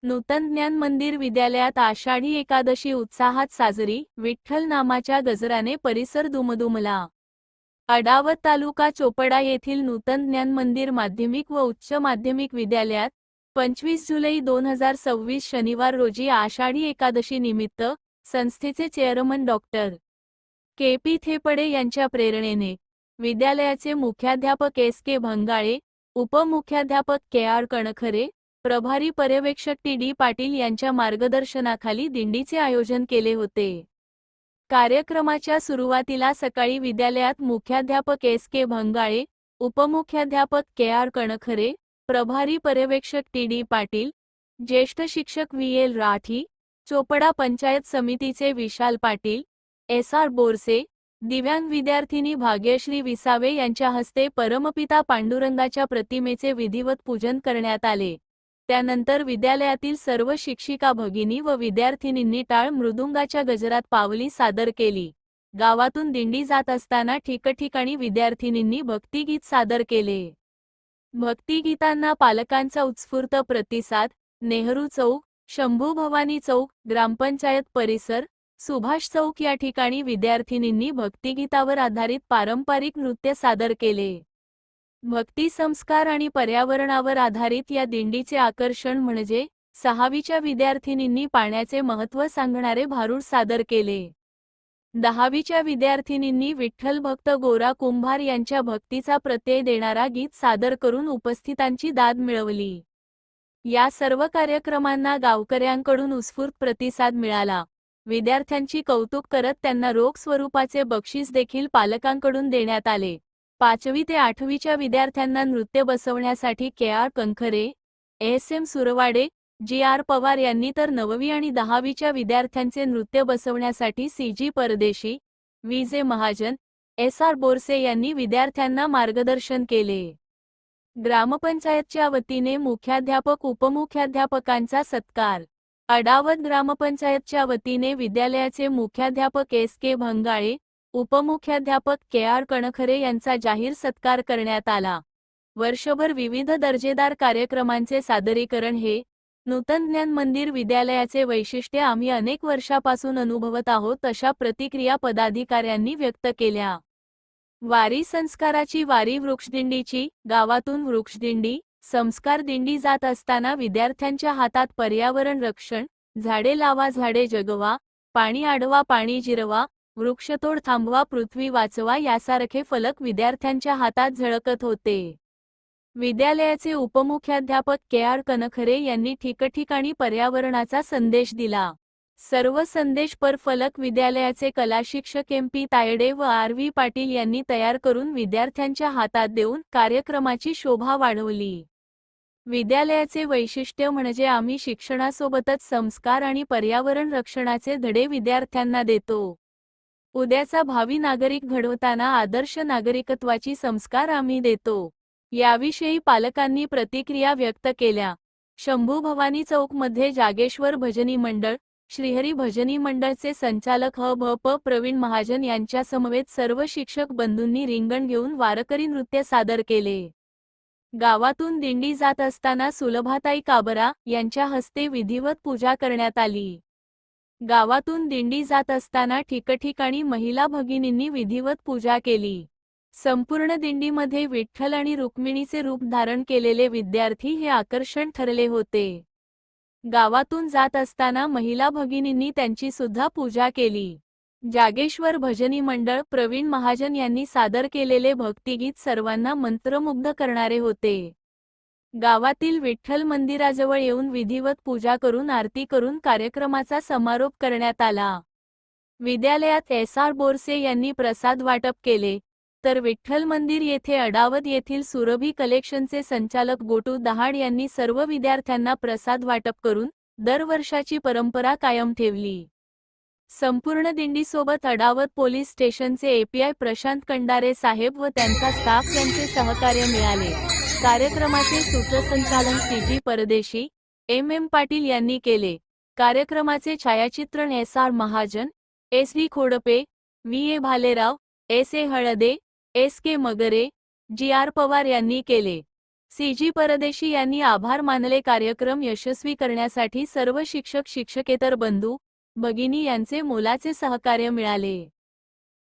नूतन ज्ञान मंदिर विद्यालयात आषाढी एकादशी उत्साहात साजरी, विठ्ठल नामाच्या गजराने परिसर दुमदुमला। अडावत तालुका चोपडा येथील नूतन ज्ञान मंदिर माध्यमिक व उच्च माध्यमिक विद्यालयात 25 जुलै 2026 शनिवार रोजी आषाढी एकादशी निमित्त संस्थेचे चेअरमन डॉक्टर के.पी. थेपडे यांच्या प्रेरणेने विद्यालयाचे मुख्याध्यापक एस.के. भंगाळे, उपमुख्याध्यापक के.आर. कणखरे, प्रभारी पर्यवेक्षक टी.डी. पाटील यांच्या मार्गदर्शनाखाली दिंडीचे आयोजन केले होते। कार्यक्रमाच्या सुरुवातीला सकाळी विद्यालयात मुख्याध्यापक एस.के. भंगाळे, उपमुख्याध्यापक के.आर. कणखरे, प्रभारी पर्यवेक्षक टी.डी. पाटील, ज्येष्ठ शिक्षक व्ही.एल. राठी, चोपडा पंचायत समितीचे विशाल पाटील, एस.आर. बोरसे, दिव्यांग विद्यार्थिनी भाग्यश्री विसावे यांच्या हस्ते परमपिता पांडुरंगाच्या प्रतिमेचे विधिवत पूजन करण्यात आले। त्यानंतर विद्यालयातील सर्व शिक्षिका भगिनी व विद्यार्थिनींनी टाळ मृदुंगाच्या गजरात पावली सादर केली। गावातून दिंडी जात असताना ठिकठिकाणी विद्यार्थिनींनी भक्तिगीत सादर केले। भक्तिगीतांना पालकांचा उत्स्फूर्त प्रतिसाद। नेहरू चौक, शंभू भवानी चौक, ग्रामपंचायत परिसर, सुभाष चौक या ठिकाणी विद्यार्थिनींनी भक्तिगीतावर आधारित पारंपरिक नृत्य सादर केले। भक्ती संस्कार आणि पर्यावरणावर आधारित या दिंडीचे आकर्षण म्हणजे 6वीच्या विद्यार्थिनींनी पाण्याचे महत्त्व सांगणारे भारूड सादर केले। 10वीच्या विद्यार्थिनींनी विठ्ठल भक्त गोरा कुंभार यांच्या भक्तीचा प्रत्यय देणारा गीत सादर करून उपस्थितांची दाद मिळवली। या सर्व कार्यक्रमांना गावकऱ्यांकडून उत्स्फूर्त प्रतिसाद मिळाला। विद्यार्थ्यांची कौतुक करत त्यांना रोख स्वरूपाचे बक्षीस देखील पालकांकडून देण्यात आले। 5वी ते 8वीच्या विद्यार्थ्यांना नृत्य बसवण्यासाठी K R. Kankhare, S M. Surwade, G R. Pawar यांनी तर 9वी आणि 10वीच्या विद्यार्थ्यांचे नृत्य बसवण्यासाठी सी.जी. परदेशी, व्ही.जे. महाजन, एस.आर. बोरसे यांनी विद्यार्थ्यांना मार्गदर्शन केले। ग्रामपंचायतच्या वतीने मुख्याध्यापक उपमुख्याध्यापकांचा सत्कार। अडावत ग्रामपंचायतच्या वतीने विद्यालयाचे मुख्याध्यापक एस.के. भंगाळे, उपमुख्याध्यापक के.आर. कणखरे यांचा जाहीर सत्कार करण्यात आला। वर्षभर विविध दर्जेदार कार्यक्रमांचे सादरीकरण हे नूतन ज्ञान मंदिर विद्यालयाचे वैशिष्ट्य आम्ही अनेक वर्षापासून अनुभवत आहोत, अशा प्रतिक्रिया पदाधिकाऱ्यांनी व्यक्त केल्या। वारी संस्काराची वारी वृक्षदिंडीची, गावातून वृक्षदिंडी, संस्कार दिंडी जात असताना विद्यार्थ्यांच्या हातात पर्यावरण रक्षण, झाडे लावा झाडे जगवा, पाणी अडवा पाणी जिरवा, वृक्षतोड थांबवा पृथ्वी वाचवा यासारखे फलक विद्यार्थ्यांच्या हातात झळकत होते। विद्यालयाचे उपमुख्याध्यापक के.आर. कणखरे यांनी ठिकठिकाणी पर्यावरणाचा संदेश दिला। सर्व संदेशपर फलक विद्यालयाचे कलाशिक्षक एम.पी. तायडे व आर.व्ही. पाटील यांनी तयार करून विद्यार्थ्यांच्या हातात देऊन कार्यक्रमाची शोभा वाढवली। विद्यालयाचे वैशिष्ट्य म्हणजे आम्ही शिक्षणासोबतच संस्कार आणि पर्यावरण रक्षणाचे धडे विद्यार्थ्यांना देतो। उद्याचा भावी नागरिक घडवताना आदर्श नागरिकत्वाची संस्कार आम्ही देतो। याविषयी पालकांनी प्रतिक्रिया व्यक्त केल्या। शंभू भवानी चौकमध्ये जागेश्वर भजनी मंडळ, श्रीहरी भजनी मंडळचे संचालक ह.भ.प. प्रवीण महाजन यांच्यासमवेत सर्व शिक्षक बंधूंनी रिंगण घेऊन वारकरी नृत्य सादर केले। गावातून दिंडी जात असताना सुलभाताई काबरा यांच्या हस्ते विधिवत पूजा करण्यात आली। गावातून दिंडी जात असताना ठिकठिकाणी महिला भगिनींनी विधिवत पूजा केली। संपूर्ण दिंडीमध्ये विठ्ठल आणि रुक्मिणीचे रूप धारण केलेले विद्यार्थी हे आकर्षण ठरले होते। गावातून जात असताना महिला भगिनींनी त्यांची सुद्धा पूजा केली। जागेश्वर भजनी मंडळ प्रवीण महाजन यांनी सादर केलेले भक्तिगीत सर्वांना मंत्रमुग्ध करणारे होते। गावातील विठ्ठल मंदिराजवळ येऊन विधिवत पूजा करून आरती करून कार्यक्रमाचा समारोप करण्यात आला। विद्यालयात एस.आर. बोरसे यांनी प्रसाद वाटप केले, तर विठ्ठल मंदिर येथे अडावत येथील सुरभी कलेक्शनचे संचालक गोटू दहाड यांनी सर्व विद्यार्थ्यांना प्रसाद वाटप करून दरवर्षाची परंपरा कायम ठेवली। संपूर्ण दिंडीसोबत अडावत पोलीस स्टेशनचे ए.पी.आय. प्रशांत कंडारे साहेब व त्यांचा स्टाफ यांचे सहकार्य मिळाले। कार्यक्रमाचे सूत्रसंचालन सी.जी. परदेशी, एम.एम. पाटील यांनी केले। कार्यक्रमाचे छायाचित्रण S R. Mahajan, S D. Khodpe, V A. Bhalerao, S A. Halde, S K. Magare, G R. Pawar यांनी केले। सीजी परदेशी यांनी आभार मानले. कार्यक्रम यशस्वी करण्यासाठी सर्व शिक्षक शिक्षकेतर बंधू भगिनी यांचे मोलाचे सहकार्य मिळाले.